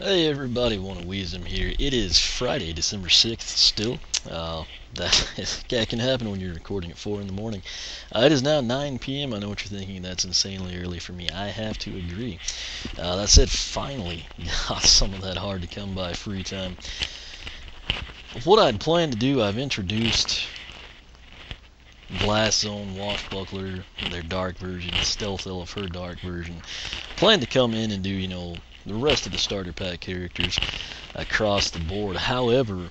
Hey everybody, One Wisdom here. It is Friday, December 6th still. That can happen when you're recording at 4 in the morning. It is now 9 p.m. I know what you're thinking, that's insanely early for me. I have to agree. That said, finally got some of that hard to come by free time. What I'd planned to do, I've introduced Blast Zone, Washbuckler, their dark version, Stealth Elf, her dark version. Planned to come in and do, the rest of the starter pack characters across the board. However,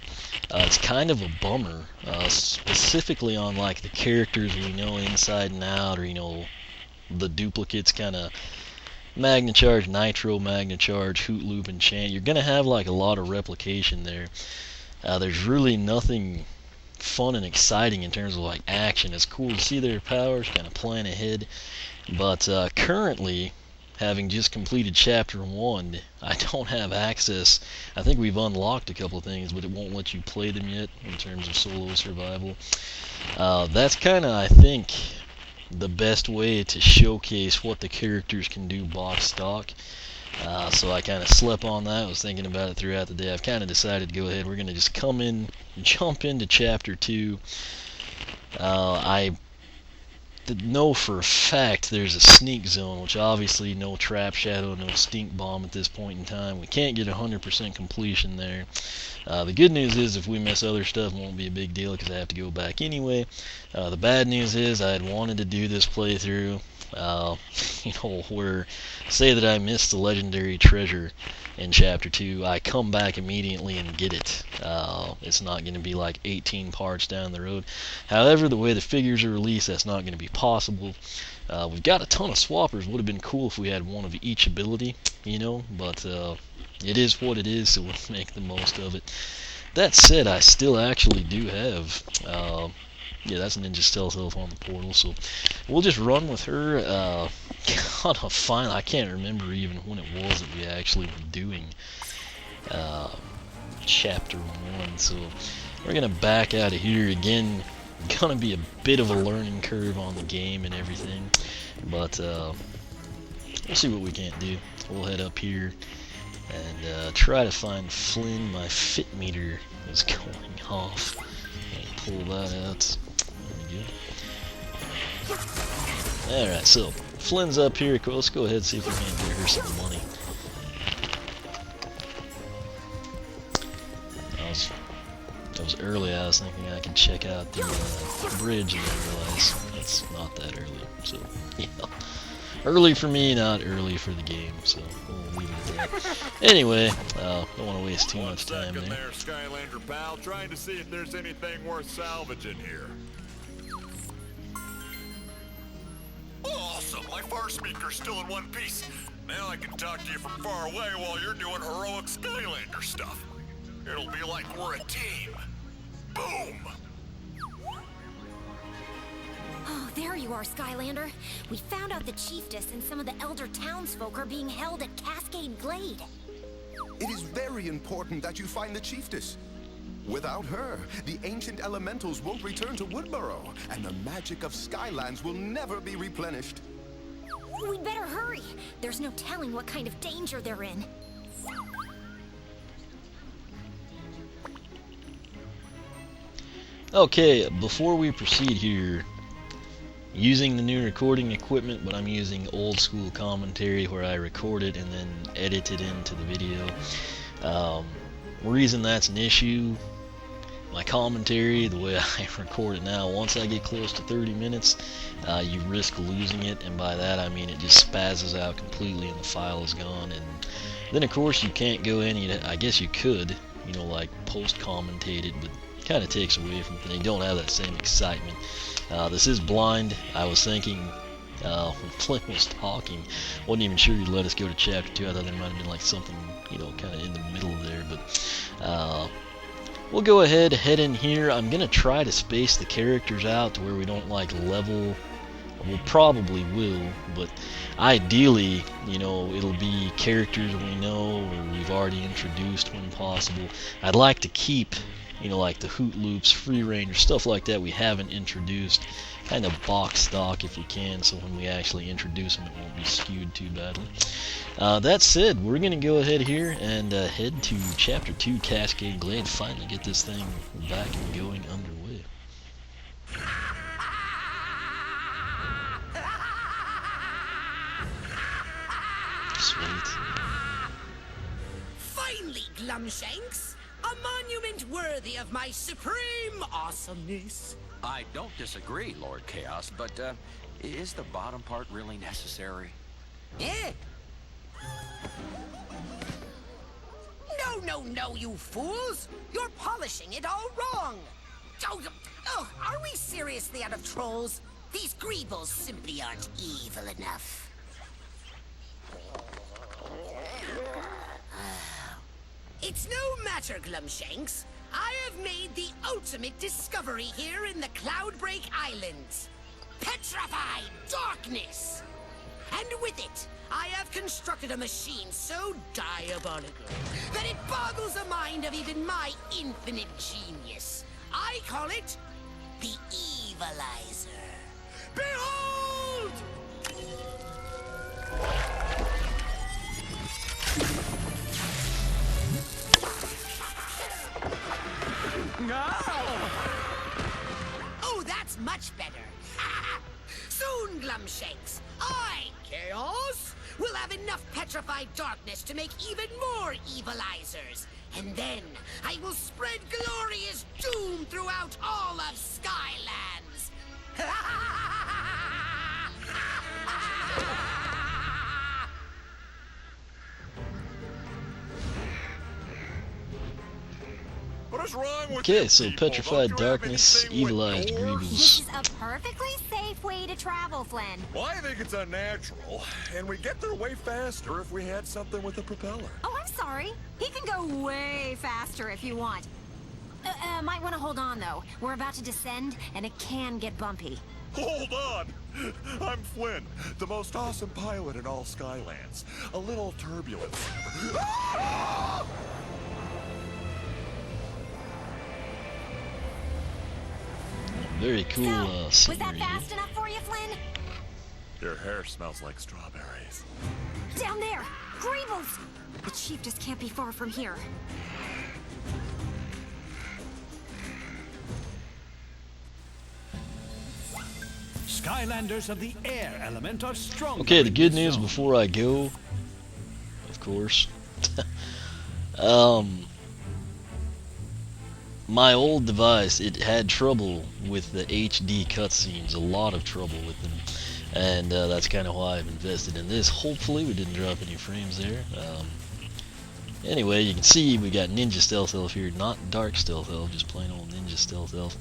it's kind of a bummer, specifically on like the characters we know inside and out, or the duplicates, kind of Magna Charge, Nitro, Magna Charge, Hoot Loop, and Chant. You're gonna have like a lot of replication there. There's really nothing fun and exciting in terms of like action. It's cool to see their powers, kind of plan ahead, but currently, having just completed Chapter 1, I don't have access. I think we've unlocked a couple of things, but it won't let you play them yet in terms of solo survival. That's kind of, I think, the best way to showcase what the characters can do box stock. So I kind of slept on that. I was thinking about it throughout the day. I've kind of decided to go ahead. We're going to just jump into Chapter 2. I know for a fact there's a sneak zone, which obviously no trap shadow, no stink bomb at this point in time. We can't get 100% completion there. The good news is if we miss other stuff, it won't be a big deal because I have to go back anyway. The bad news is I had wanted to do this playthrough, where say that I missed the legendary treasure in Chapter 2, I come back immediately and get it. It's not going to be like 18 parts down the road. However, the way the figures are released, that's not going to be possible. We've got a ton of swappers. Would have been cool if we had one of each ability, but it is what it is, so we'll make the most of it. That said, I still actually do have that's Ninja Stealth Elf on the portal, so we'll just run with her. Kind of fine. I can't remember even when it was that we actually were doing Chapter 1, so we're gonna back out of here again. Gonna be a bit of a learning curve on the game and everything, but we'll see what we can't do. We'll head up here and try to find Flynn. My fit meter is going off. Pull that out. Alright, so Flynn's up here. Let's go ahead and see if we can get her some money. That was early. I was thinking I could check out the bridge, and I realized it's not that early. So, early for me, not early for the game. So we'll leave it at that. Anyway, don't want to waste too much time there. Skylander pal, trying to see if there's anything worth salvaging here. Awesome! My far speaker's still in one piece. Now I can talk to you from far away while you're doing heroic Skylander stuff. It'll be like we're a team. Boom! Oh, there you are, Skylander. We found out the Chiefess and some of the elder townsfolk are being held at Cascade Glade. It is very important that you find the Chiefess. Without her, the ancient elementals won't return to Woodborough, and the magic of Skylands will never be replenished. We'd better hurry. There's no telling what kind of danger they're in. Okay, before we proceed here, using the new recording equipment, but I'm using old school commentary where I record it and then edit it into the video. Reason that's an issue, my commentary, the way I record it now, once I get close to 30 minutes, you risk losing it, and by that I mean it just spazzes out completely and the file is gone. And then of course you can't go in, I guess you could, like post-commentate it, but it kind of takes away from it. You don't have that same excitement. This is blind. I was thinking, when Flynn was talking, wasn't even sure he'd let us go to Chapter 2. I thought there might have been like something, kind of in the middle there, but we'll go ahead, head in here. I'm going to try to space the characters out to where we don't like level. We probably will, but ideally, it'll be characters we know or we've already introduced when possible. I'd like to keep you know, like the Hoot Loops, Free Ranger, stuff like that we haven't introduced. Kind of box stock if we can, so when we actually introduce them it won't be skewed too badly. That said, we're going to go ahead here and head to Chapter 2, Cascade Glade, finally get this thing back and going underway. Sweet. Finally, Glumshanks! A monument worthy of my supreme awesomeness. I don't disagree, Lord Chaos, but, is the bottom part really necessary? Eh? No, you fools! You're polishing it all wrong! Oh, are we seriously out of trolls? These greebles simply aren't evil enough. It's no matter, Glumshanks. I have made the ultimate discovery here in the Cloudbreak Islands. Petrified darkness! And with it, I have constructed a machine so diabolical that it boggles the mind of even my infinite genius. I call it the Evilizer. Behold! Oh, that's much better. Soon, Glumshanks, I, Chaos, will have enough petrified darkness to make even more evilizers. And then I will spread glorious doom throughout all of Skylands. What is wrong with Okay, you so people? Petrified Don't you have Darkness, anything with Evilized doors? This Greebles. is a perfectly safe way to travel, Flynn. Well, I think it's unnatural, and we'd get there way faster if we had something with a propeller. Oh, I'm sorry. He can go way faster if you want. Might want to hold on, though. We're about to descend, and it can get bumpy. Hold on! I'm Flynn, the most awesome pilot in all Skylands. A little turbulence. Very cool So, was scenery. that fast enough for you, Flynn? Your hair smells like strawberries. Down there! Greebles! The chief just can't be far from here. Skylanders of the air element are strong. Okay, the good news before I go, of course, my old device, it had trouble with the HD cutscenes, a lot of trouble with them, and that's kind of why I've invested in this. Hopefully we didn't drop any frames there. Anyway, you can see we got Ninja Stealth Elf here, not Dark Stealth Elf, just plain old Ninja Stealth Elf.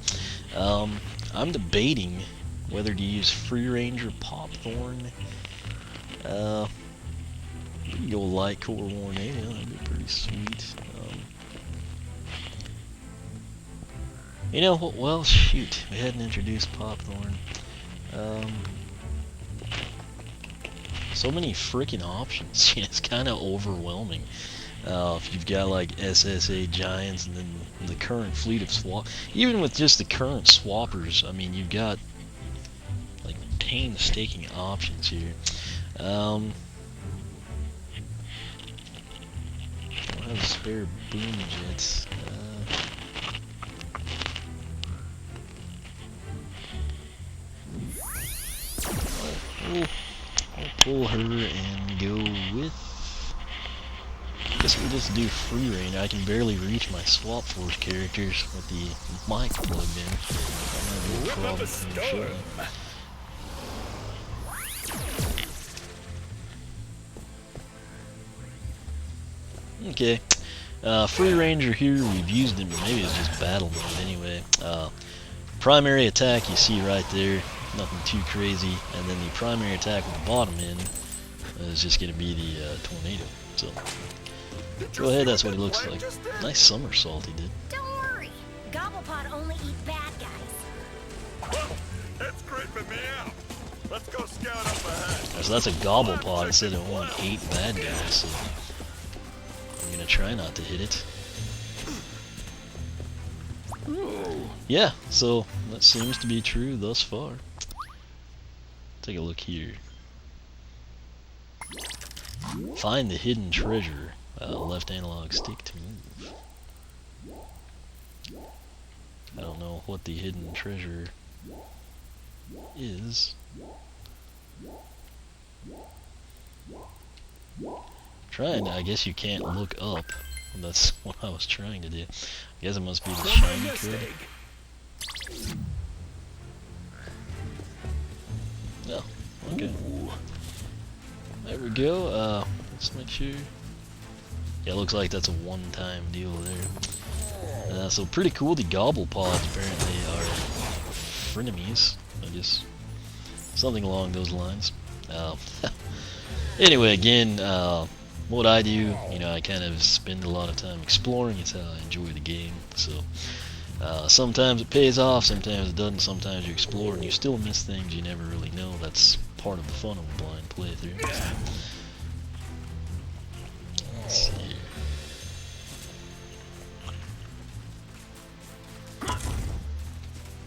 I'm debating whether to use Free Ranger Popthorn. We can go Light Core Warnado, that'd be pretty sweet. You know what? Well, shoot, we hadn't introduced Popthorn. So many freaking options. It's kind of overwhelming. If you've got like SSA Giants and then the current fleet of swap, even with just the current swappers, I mean, you've got like painstaking options here. I don't have spare boom jets. I'll pull her and go with. I guess we'll just do Free Range. I can barely reach my Swap Force characters with the mic plugged in. I don't have no problem here, sure. Okay. Free Ranger here, we've used him, maybe it's just battle mode anyway. Primary attack you see right there, nothing too crazy, and then the primary attack with the bottom end is just going to be the tornado. So, go ahead, that's what he looks like. Nice somersault he did. Don't worry. Gobblepot only eat bad guys. It's creeping me out. Let's go scout up ahead. So that's a Gobblepot, it said it only 8 bad guys, so I'm going to try not to hit it. yeah, so that seems to be true thus far. Take a look here. Find the hidden treasure. Left analog stick to move. I don't know what the hidden treasure is. Trying, I guess you can't look up. That's what I was trying to do. I guess it must be the shiny treasure. Oh, okay. There we go. Let's make sure. Yeah, it looks like that's a one-time deal there. So pretty cool. The gobble pods apparently are frenemies. I guess something along those lines. Anyway, again, what I do, you know, I kind of spend a lot of time exploring. It's how I enjoy the game. So sometimes it pays off, sometimes it doesn't. Sometimes you explore and you still miss things you never really know. That's part of the fun of a blind playthrough. Let's see here.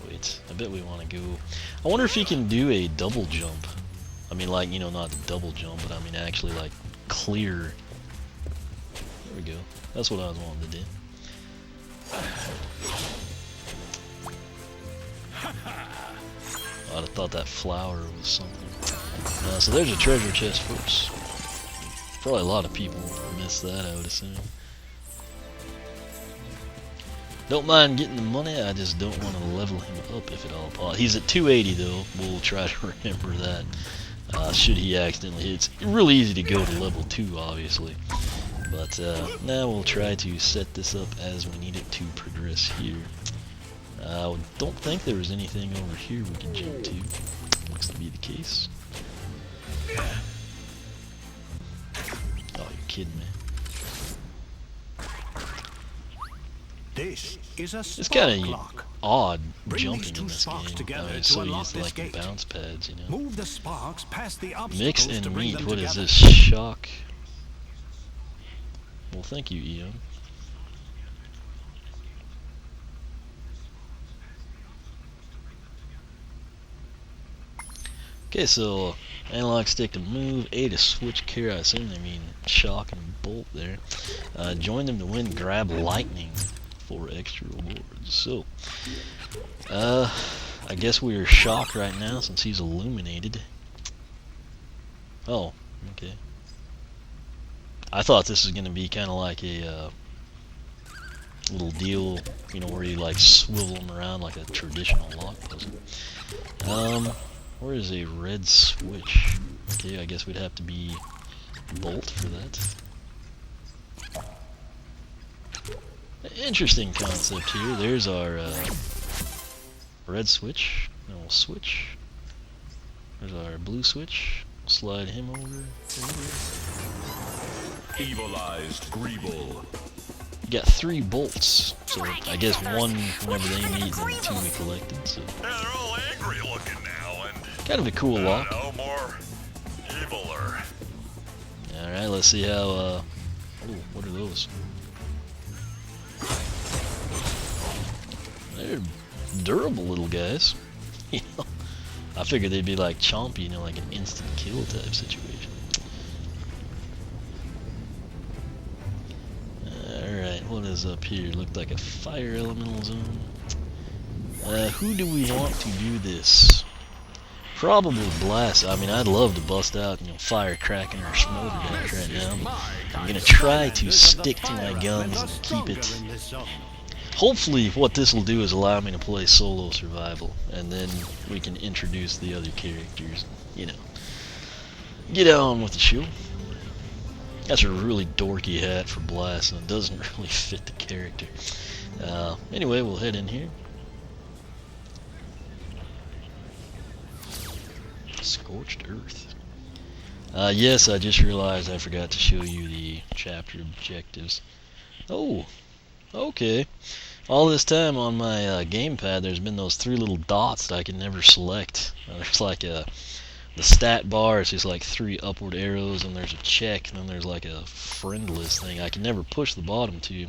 Wait, I bet we want to go. I wonder if you can do a double jump. I mean, like, you know, not the double jump, but I mean actually like clear. There we go. That's what I was wanting to do. I'd have thought that flower was something. So there's a treasure chest first. Probably a lot of people miss that, I would assume. Don't mind getting the money, I just don't want to level him up if at all possible. He's at 280 though, we'll try to remember that. Should he accidentally hit. It's really easy to go to level 2, obviously. But now we'll try to set this up as we need it to progress here. I don't think there was anything over here we can jump to. Looks to be the case. Oh, you're kidding me. This is a It's kind of clock. odd Bring jumping these in two this sparks game. together It's to so unlock used to this like the gate. bounce pads, you know. Move the sparks past the obstacles Mix to and bring meat. them What is together. this? Shock. Well, thank you, Eon. Okay, so analog stick to move, A to switch carry. I assume they mean shock and bolt there. Join them to win grab lightning for extra rewards. So, I guess we're shock right now since he's illuminated. Oh, okay. I thought this was gonna be kind of like a little deal, you know, where you like swivel them around like a traditional lock puzzle. Where is a red switch? Okay, I guess we'd have to be bolt for that. Interesting concept here. There's our red switch. Then we'll switch. There's our blue switch. Slide him over. Evilized Greeble. You got 3 bolts, so I guess one whenever they meet and 2 we collected. So Yeah, they're all angry looking now, and kind of a cool lock. no more eviler. All right, let's see how. Oh, what are those? They're durable little guys. You know, I figured they'd be like chompy, you know, like an instant kill type situation. Alright, what is up here? Looked like a fire elemental zone. Who do we want to do this? Probably Blast. I mean, I'd love to bust out, you know, fire cracking or smolder damage right now, but I'm gonna try to stick to my guns and keep it. Hopefully what this will do is allow me to play solo survival, and then we can introduce the other characters, you know, get on with the show. That's a really dorky hat for Blast, and it doesn't really fit the character. Anyway, we'll head in here. Scorched Earth. Yes, I just realized I forgot to show you the chapter objectives. Oh, okay. All this time on my gamepad, there's been those 3 little dots that I can never select. There's like the stat bar, it's just like 3 upward arrows, and there's a check, and then there's like a friendless thing. I can never push the bottom 2.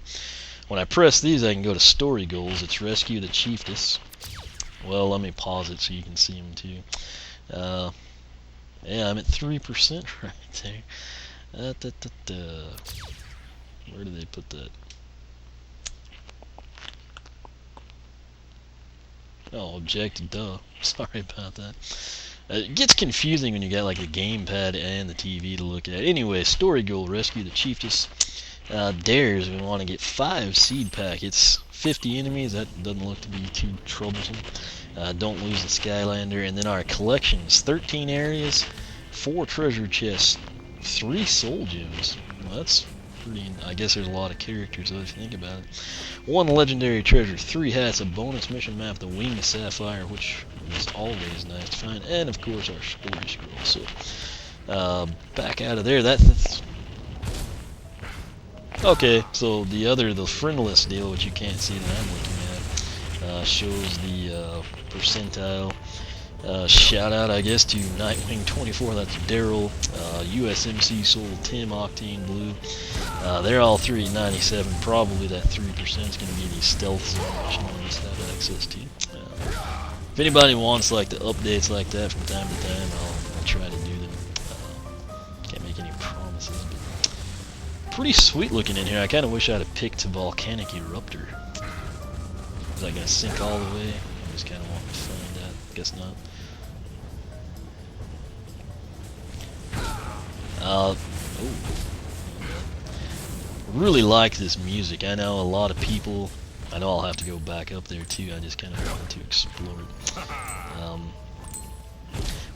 When I press these, I can go to story goals. It's rescue the chiefess. Well, let me pause it so you can see them too. Yeah, I'm at 3% right there. Where did they put that? Oh, objective, duh. Sorry about that. It gets confusing when you got like the gamepad and the TV to look at. Anyway, story goal, rescue the chiefess. Dares, we want to get 5 seed packets, 50 enemies, that doesn't look to be too troublesome. Don't lose the Skylander. And then our collections, 13 areas, 4 treasure chests, 3 soul gems. Well, that's pretty, I guess there's a lot of characters though, if you think about it. 1 legendary treasure, 3 hats, a bonus mission map, the Winged Sapphire, which is always nice to find, and of course our story scroll. So, back out of there, that's... Okay, so the friendless deal, which you can't see that I'm looking at, shows the percentile. Shout out, I guess, to Nightwing24, that's Daryl, USMC Soul, Tim, Octane Blue. They're all 3 at 97. Probably that 3% is going to be the stealth zone, which none of us have access to. If anybody wants like the updates like that from time to time, I'll try to do them. Can't make any promises, but pretty sweet looking in here. I kind of wish I'd have picked Volcanic Eruptor. Is that going to sink all the way? I just kind of want to find out. Guess not. Really like this music. I know a lot of people. I know I'll have to go back up there too. I just kind of wanted to explore it.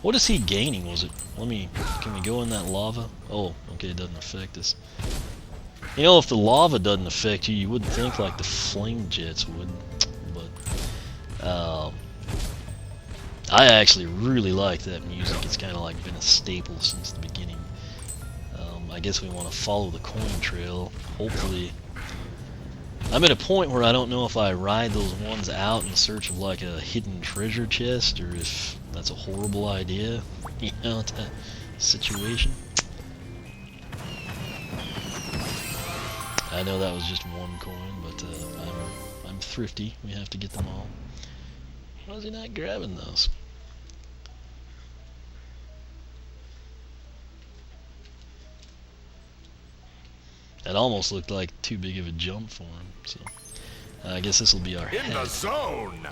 What is he gaining? Was it? Can we go in that lava? Oh, okay. It doesn't affect us. You know, if the lava doesn't affect you, you wouldn't think like the flame jets would. But I actually really like that music. It's kind of like been a staple since the beginning. I guess we want to follow the coin trail. Hopefully, I'm at a point where I don't know if I ride those ones out in search of like a hidden treasure chest, or if that's a horrible idea, you know, that situation. I know that was just 1 coin, but I'm thrifty. We have to get them all. Why is he not grabbing those? That almost looked like too big of a jump for him, so I guess this will be our In hat. the zone.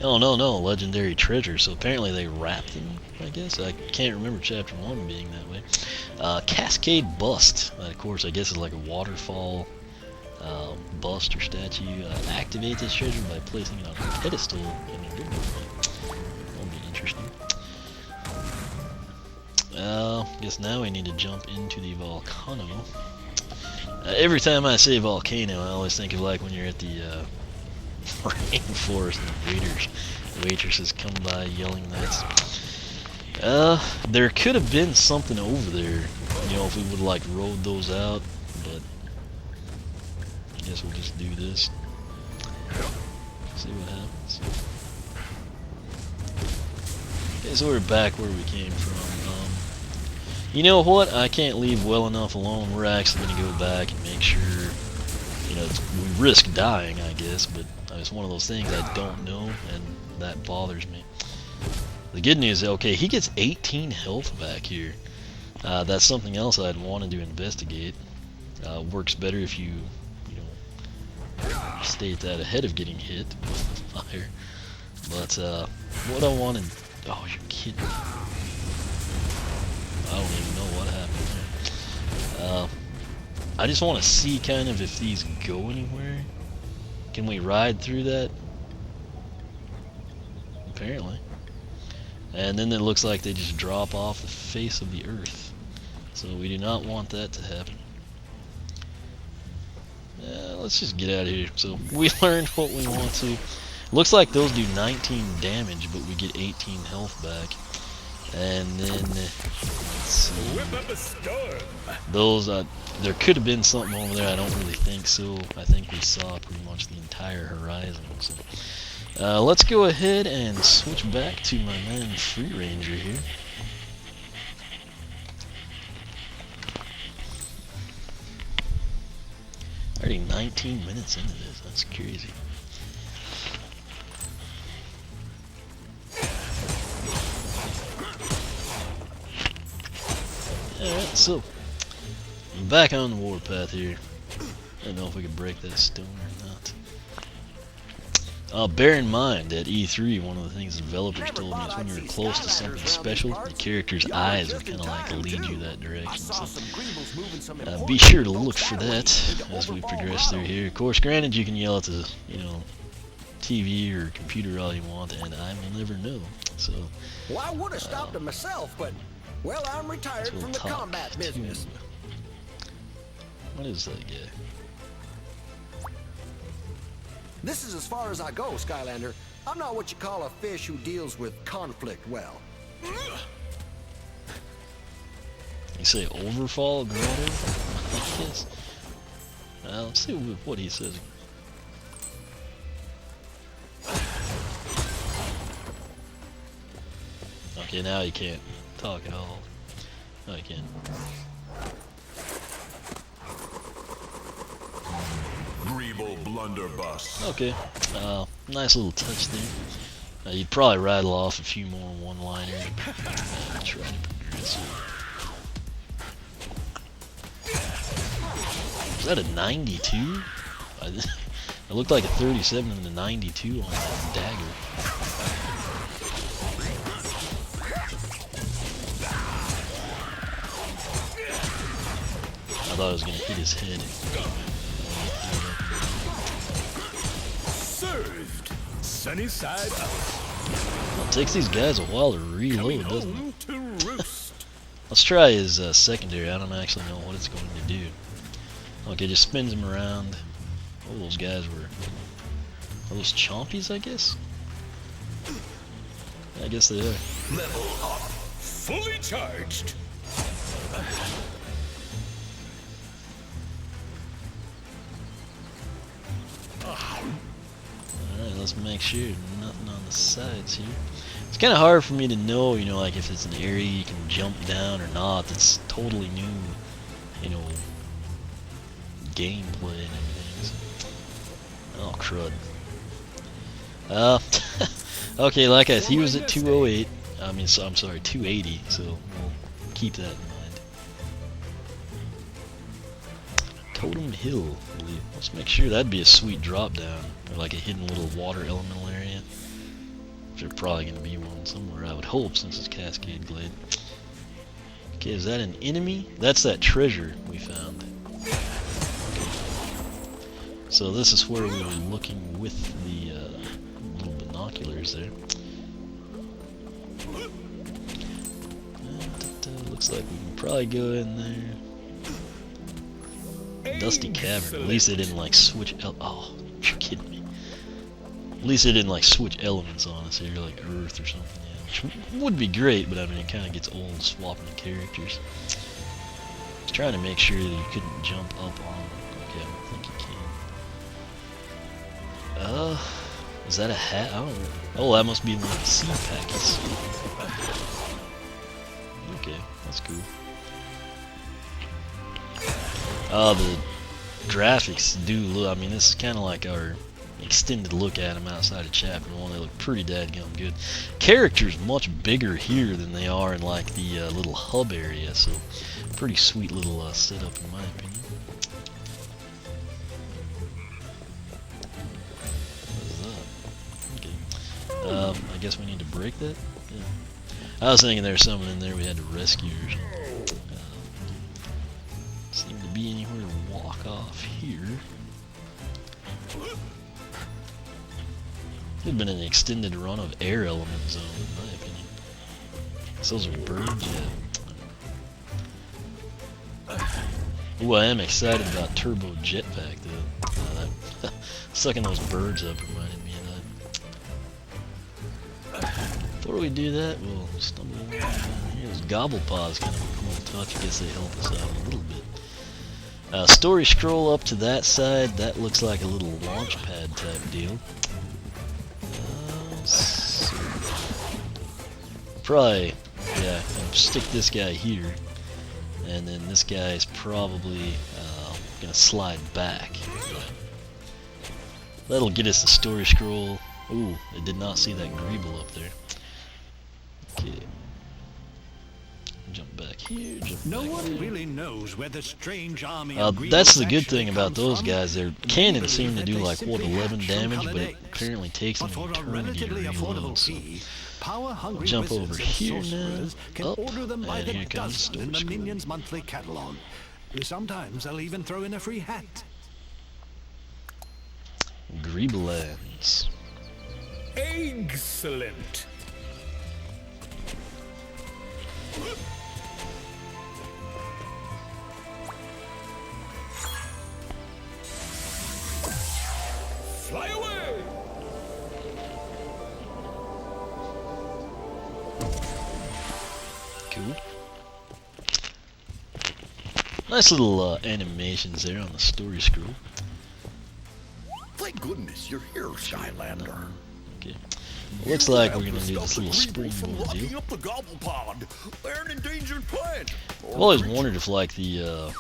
Oh no, legendary treasure. So apparently they wrapped them, I guess. I can't remember chapter 1 being that way. Cascade Bust. That, of course, I guess is like a waterfall bust or statue. Activate this treasure by placing it on a pedestal in a river. That'll be interesting. Guess now we need to jump into the volcano. Every time I say volcano, I always think of like when you're at the rainforest and the waitresses come by yelling that. There could have been something over there, you know, if we would like rode those out, but I guess we'll just do this. See what happens. Okay, so we're back where we came from. You know what? I can't leave well enough alone. We're actually going to go back and make sure, you know, we risk dying, I guess, but it's one of those things I don't know, and that bothers me. The good news is, okay, he gets 18 health back here. That's something else I'd wanted to investigate. Works better if you state that ahead of getting hit with fire. But what I wanted... Oh, you're kidding me. I don't even know what happened there. I just want to see kind of if these go anywhere. Can we ride through that? Apparently. And then it looks like they just drop off the face of the earth. So we do not want that to happen. Let's just get out of here. So we learned what we want to. Looks like those do 19 damage, but we get 18 health back. And then, let's see, those, there could have been something over there, I don't really think so. I think we saw pretty much the entire horizon. So, let's go ahead and switch back to my man Free Ranger here. Already 19 minutes into this. That's crazy. Alright, so I'm back on the warpath here. I don't know if we can break that stone or not. Bear in mind at E3, one of the things the developers told me is when you're close to something special, the character's eyes would kind of like lead you that direction. So be sure to look for that as we progress through here. Of course, granted, you can yell at the TV or computer all you want, and I will never know. So well, I would have stopped it myself, but well, I'm retired from the combat business. What is that guy? This is as far as I go, Skylander. I'm not what you call a fish who deals with conflict well. You say overfall grotto? I guess. Let's see what he says. Okay, now he can't talk at all. No, he can't. Blunderbuss. Okay, nice little touch there. You'd probably rattle off a few more one-liners. Try to progress here. Is that a 92? It looked like a 37 and a 92 on that dagger. I thought I was going to hit his head. Sunny side up. Well, it takes these guys a while to reload, doesn't it? Let's try his secondary. I don't actually know what it's going to do. Okay, just spins him around. Oh, those guys were... Are those chompies, I guess? I guess they are. Level up. Fully charged. Alright, let's make sure nothing on the sides here. It's kind of hard for me to know, like if it's an area you can jump down or not. It's totally new, gameplay and everything. So. Oh, crud. Okay, he was at 208. I'm sorry, 280, so we'll keep that in mind. Totem Hill, I believe. Let's make sure that'd be a sweet drop down. Or like a hidden little water elemental area. There's probably going to be one somewhere, I would hope, since it's Cascade Glade. Okay, is that an enemy? That's that treasure we found. Okay. So this is where we were looking with the little binoculars there. Looks like we can probably go in there. Dusty Cavern. At least they didn't like switch. Oh, you're kidding me. At least they didn't like switch elements on us here, like Earth or something. Yeah, which would be great, but I mean it kind of gets old swapping the characters. I was trying to make sure that you couldn't jump up on them. Okay, I don't think you can. Is that a hat? I don't know. Oh, that must be like seed packets. Okay, that's cool. The graphics do look, I mean, this is kind of like our extended look at them outside of Chapter 1. They look pretty dadgum good. Characters much bigger here than they are in like the little hub area, so pretty sweet little setup in my opinion. What is that? Okay. I guess we need to break that? Yeah. I was thinking there's something in there we had to rescue or something. Seem to be anywhere to walk off here. Could have been an extended run of Air Element Zone, in my opinion. Those are birds, yeah. Ooh, I am excited about Turbo Jetpack, though. Sucking those birds up reminded me of that. Before we do that, we'll stumble along down here. Those Gobble Paws kind of a cool touch. I guess they help us out a little bit. Story scroll up to that side. That looks like a little launch pad type deal. Probably, yeah, stick this guy here, and then this guy is probably gonna slide back. That'll get us the story scroll. Ooh, I did not see that Greeble up there. Okay. Jump back here, jump No back one there. really knows where the strange army That's the good thing about those guys. Their cannons seem to do like, what, 11 damage, but it apparently takes them an eternity to reload. So we'll jump over here now, up, and here comes story scroll. Minions monthly catalog. Sometimes they'll even throw in a free hat. Greebelands. Excellent. Fly away! Cool. Nice little animations there on the story scroll. Thank goodness you're here, Skylander. Okay. It looks like we're gonna do this little spoon deal. Up the gobble pod. They're an endangered plant. I've always wondered if like the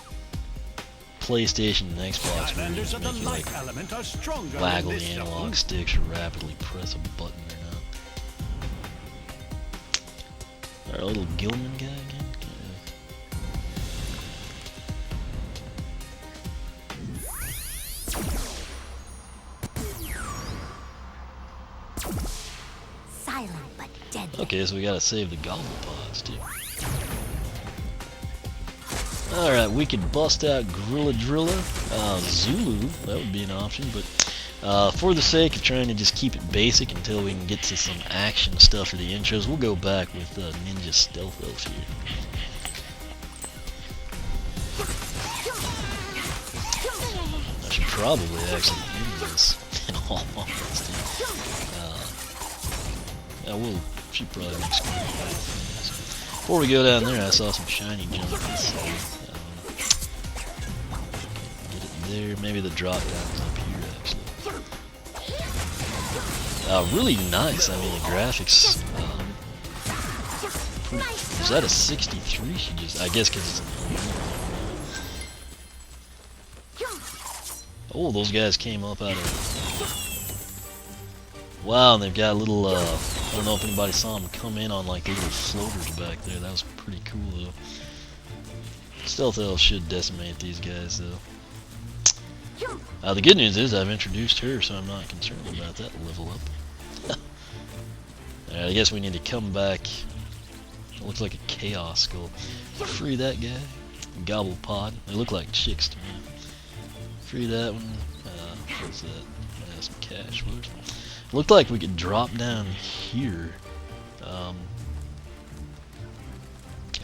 PlayStation and Xbox Skylanders versions of the make you like light element are stronger waggle than the this analog stone. sticks or rapidly press a button or not. Our little Gilman guy again. Silent but deadly. Okay, so we gotta save the gobble pods too. Alright, we could bust out Gorilla Drilla, Zulu, that would be an option, but for the sake of trying to just keep it basic until we can get to some action stuff for the intros, we'll go back with Ninja Stealth Elf here. I should probably actually end this, in all honesty. Yeah, she probably makes good. Before we go down there, I saw some shiny jumpies. So, get it there. Maybe the drop down is up here, actually. Really nice. I mean, the graphics. Was that a 63? She just, I guess, because it's an. Oh, those guys came up out of. Wow, and they've got little. I don't know if anybody saw them come in on like little floaters back there. That was pretty cool though. Stealth Elf should decimate these guys though. The good news is I've introduced her, so I'm not concerned about that level up. Alright, I guess we need to come back. It looks like a Chaos Skull. Free that guy. Gobble Pod. They look like chicks to me. Free that one. What's that? Some cash. What? Looked like we could drop down here. Can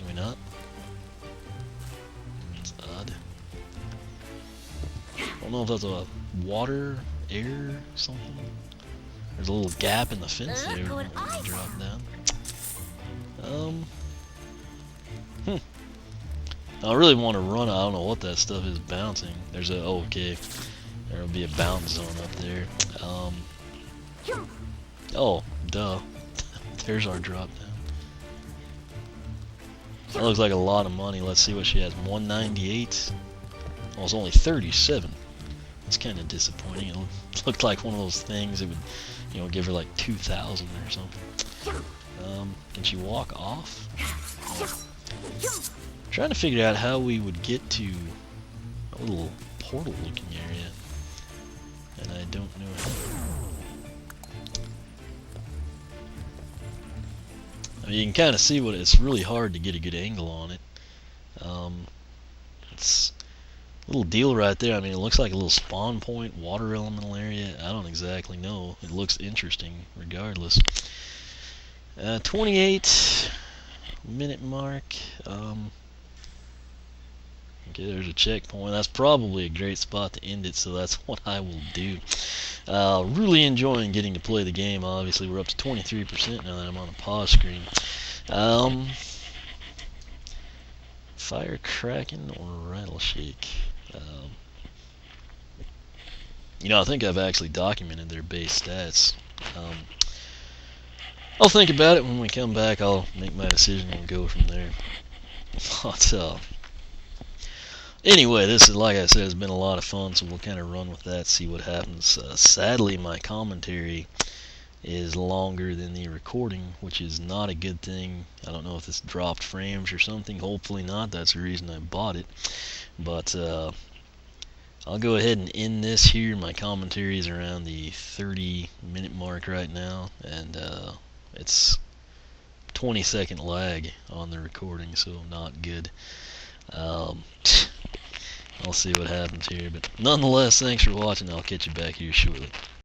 we not? It's odd. I don't know if that's a water, air, something. There's a little gap in the fence there. We can drop down. I really want to run. I don't know what that stuff is bouncing. There's a okay. There'll be a bounce zone up there. Oh, duh. There's our drop down. That looks like a lot of money. Let's see what she has. 198. Oh, it's only 37. That's kind of disappointing. It looked like one of those things that would, you know, give her like 2,000 or something. Can she walk off? Trying to figure out how we would get to a little portal-looking area, and I don't know how. I mean, you can kind of see what it's really hard to get a good angle on it. It's a little deal right there. I mean, it looks like a little spawn point, water elemental area. I don't exactly know. It looks interesting regardless. 28-minute mark. Okay, there's a checkpoint. That's probably a great spot to end it, so that's what I will do. Really enjoying getting to play the game. Obviously, we're up to 23% now that I'm on a pause screen. Fire Kraken or Rattle Shake? You know, I think I've actually documented their base stats. I'll think about it when we come back. I'll make my decision and go from there. But, Anyway, this is, like I said, has been a lot of fun, so we'll kind of run with that, see what happens. Sadly, my commentary is longer than the recording, which is not a good thing. I don't know if it's dropped frames or something. Hopefully not. That's the reason I bought it. But I'll go ahead and end this here. My commentary is around the 30-minute mark right now, and it's 20-second lag on the recording, so not good. I'll see what happens here, but nonetheless, thanks for watching. I'll catch you back here shortly.